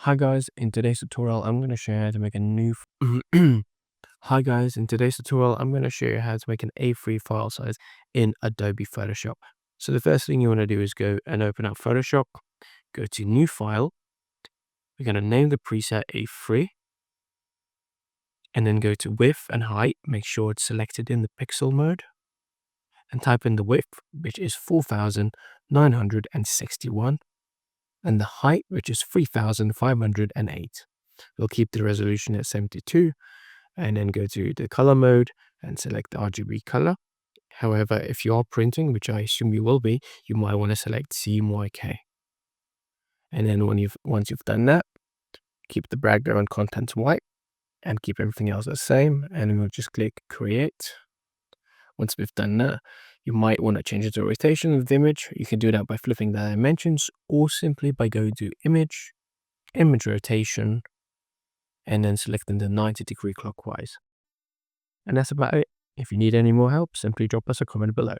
Hi guys, in today's tutorial I'm going to show you how to make a new Hi guys, in today's tutorial I'm going to show you how to make an A3 file size in Adobe Photoshop. So the first thing you want to do is go and open up Photoshop, go to new file, we're going to name the preset A3 and then go to width and height, make sure it's selected in the pixel mode and type in the width, which is 4961, and the height, which is 3508. We'll keep the resolution at 72 and then go to the color mode and select the RGB color. However, if you are printing, which I assume you will be, you might want to select CMYK. And then once you've done that, keep the background contents white and keep everything else the same. And we'll just click create. Once we've done that, you might want to change the rotation of the image. You can do that by flipping the dimensions or simply by going to image rotation, and then selecting the 90-degree clockwise. And that's about it. If you need any more help, simply drop us a comment below.